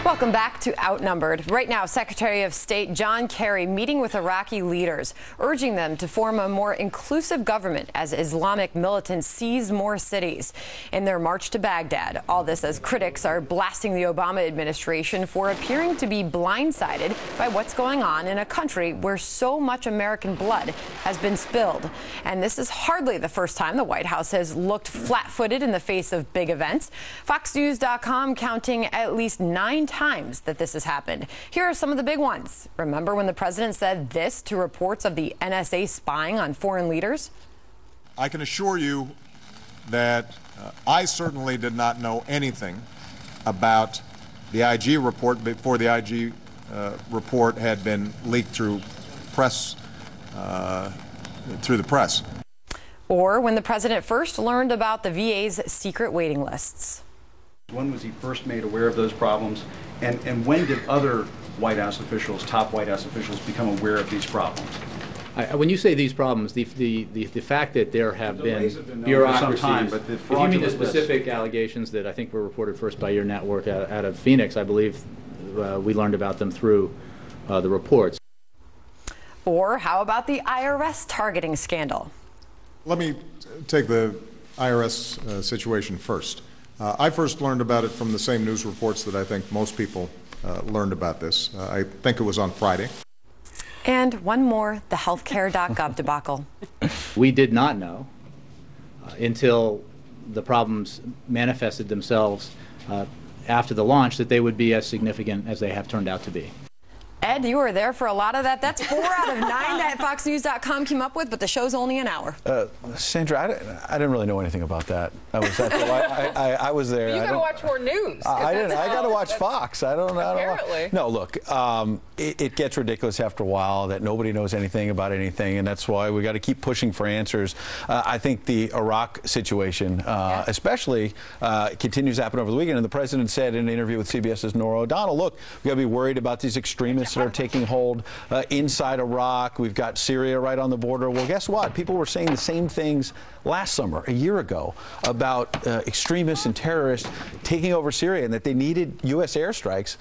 Welcome back to Outnumbered. Right now, Secretary of State John Kerry meeting with Iraqi leaders, urging them to form a more inclusive government as Islamic militants seize more cities in their march to Baghdad. All this as critics are blasting the Obama administration for appearing to be blindsided by what's going on in a country where so much American blood has been spilled. And this is hardly the first time the White House has looked flat-footed in the face of big events. FoxNews.com counting at least 9 times that this has happened. Here are some of the big ones. Remember when the president said this to reports of the NSA spying on foreign leaders? I can assure you that I certainly did not know anything about the IG report before the IG report had been leaked through press, through the press. Or when the president first learned about the VA's secret waiting lists. When was he first made aware of those problems, and when did other White House officials, top White House officials, become aware of these problems? When you say these problems, the fact that there have been bureaucracies, time, but if you mean the specific allegations that I think were reported first by your network out of Phoenix, I believe we learned about them through the reports. Or how about the IRS targeting scandal? Let me take the IRS situation first. I first learned about it from the same news reports that I think most people learned about this. I think it was on Friday. And one more, the healthcare.gov debacle. We did not know until the problems manifested themselves after the launch that they would be as significant as they have turned out to be. Ed, you were there for a lot of that. That's 4 out of 9 that FoxNews.com came up with, but the show's only an hour. Sandra, I didn't really know anything about that. I was at the, I was there. You got to watch more news. I didn't. I got to watch Fox. I don't know. Apparently. No, look, it gets ridiculous after a while that nobody knows anything about anything, and that's why we got to keep pushing for answers. I think the Iraq situation, especially, continues to happen over the weekend. And the president said in an interview with CBS's Norah O'Donnell, look, we got to be worried about these extremists that are taking hold inside Iraq. We've got Syria right on the border. Well, guess what? People were saying the same things last summer, a year ago, about extremists and terrorists taking over Syria, and that they needed U.S. airstrikes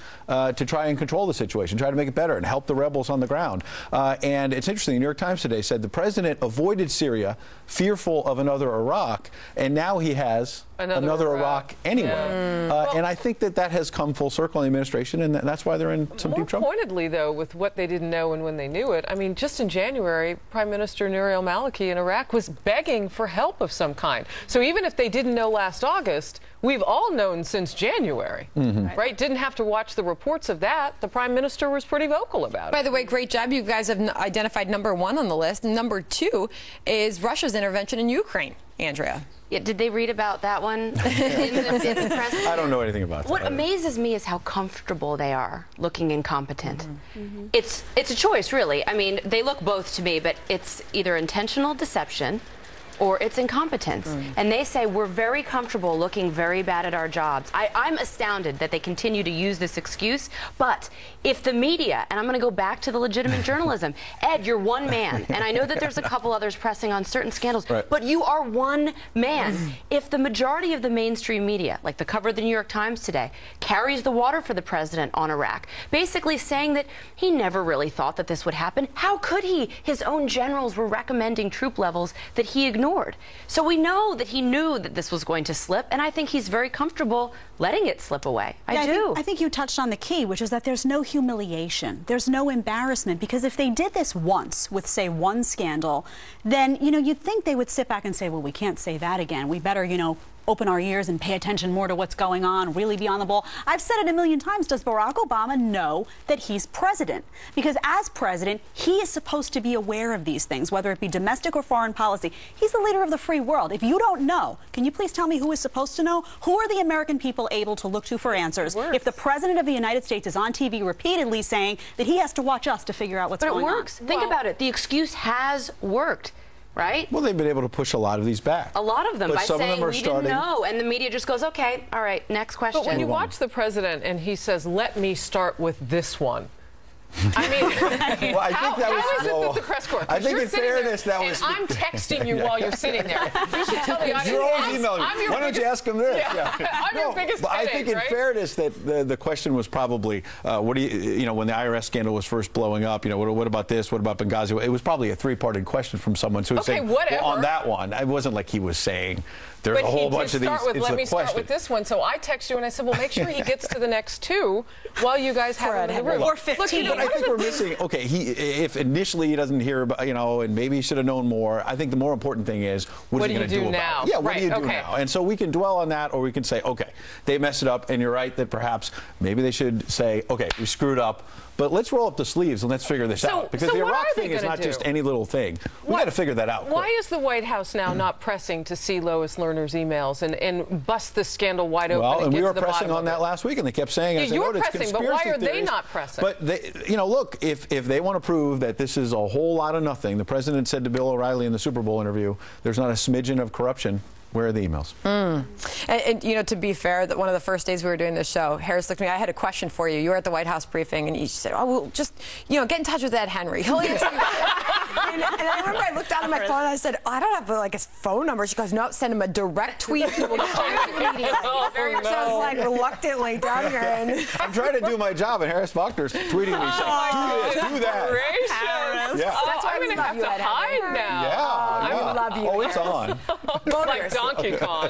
to try and control the situation, try to make it better and help the rebels on the ground. And it's interesting, the New York Times today said the president avoided Syria, fearful of another Iraq, and now he has another Iraq anyway. Yeah. And I think that has come full circle in the administration, and that's why they're in some deep trouble. More pointedly, though, with what they didn't know and when they knew it, I mean, just in January, Prime Minister Nouri al-Maliki in Iraq was begging for help of some kind. So even if they didn't know last August, we've all known since January, right? Didn't have to watch the reports of that. The Prime Minister was pretty vocal about it. By the way, great job. You guys have identified number 1 on the list. Number 2 is Russia's intervention in Ukraine. Andrea. Yeah, did they read about that one in the press? I don't know anything about that. What amazes me is how comfortable they are looking incompetent. It's a choice, really. I mean, they look both to me, but it's either intentional deception or it's incompetence. And they say we're very comfortable looking very bad at our jobs. I'm astounded that they continue to use this excuse, but if the media, and I'm going to go back to the legitimate journalism, Ed, you're one man, and I know that there's a couple others pressing on certain scandals, but you are one man. If the majority of the mainstream media, like the cover of the New York Times today, carries the water for the president on Iraq, basically saying that he never really thought that this would happen, how could he? His own generals were recommending troop levels that he ignored. So we know that he knew that this was going to slip, and I think he's very comfortable letting it slip away. I do. I think you touched on the key, which is that there's no humiliation. There's no embarrassment, because if they did this once with, say, one scandal, then, you know, you'd think they would sit back and say, well, we can't say that again. We better, you know, open our ears and pay attention more to what's going on, really be on the ball. I've said it a million times. Does Barack Obama know that he's president? Because as president, he is supposed to be aware of these things, whether it be domestic or foreign policy. He's the leader of the free world. If you don't know, can you please tell me who is supposed to know? Who are the American people able to look to for answers if the president of the United States is on TV repeatedly saying that he has to watch us to figure out what's going on? But it works. Think about it. The excuse has worked. Right? Well, they've been able to push a lot of these back. A lot of them, but by some saying of them are we didn't know, and the media just goes, okay, all right, next question. But when you watch the president and he says, let me start with this one, I mean, Well, I think that was how is it slow. that the press corps? I think you're in fairness, there, that was. And I'm texting you while you're sitting there. You should tell the audience. You're always emailing me. I'm your Why don't you ask him this? Yeah. I'm your biggest but I headache, think in right? fairness that the question was probably, what do you know, when the IRS scandal was first blowing up, you know, what about this? What about Benghazi? It was probably a three-parted question from someone. So Okay, saying, whatever. Well, on that one, it wasn't like he was saying there's a whole bunch of these. Let me start with this one. So I text you and I said, well, make sure he gets to the next two while you guys have him in the room. Or 15. But I think we're missing. Okay, if initially he doesn't hear about, you know, and maybe he should have known more. I think the more important thing is what are you going to do now? about it? Yeah, what right, do you do okay. now? And so we can dwell on that, or we can say, okay, they messed it up, and you're right that perhaps maybe they should say, okay, we screwed up, but let's roll up the sleeves and let's figure this out, because the Iraq thing is not just any little thing. We got to figure that out. Why is the White House now not pressing to see Lois Lerner's emails and bust this scandal wide open? Well, and we were to the pressing on that last week, and they kept saying, yeah, you're pressing, but why are they not pressing? But they, you know, look, if they want to prove that this is a whole lot of nothing, the president said to Bill O'Reilly in the Super Bowl interview, there's not a smidgen of corruption. Where are the emails? And, you know, to be fair, that one of the first days we were doing this show, Harris looked at me. I had a question for you. You were at the White House briefing, and you said, "Oh, well, just, you know, get in touch with Ed Henry. He'll answer you." and I remember I looked down at my phone and I said, "I don't have like his phone number." She goes, "No, send him a direct tweet. He will get back to you immediately." So I was like reluctantly down here, and I'm trying to do my job, and Harris Faulkner's tweeting me saying, "Do this, do that." Gracious. Yeah. That's why I'm going to have to hide now. Yeah, I love you. Oh, it's on. Like Donkey Kong.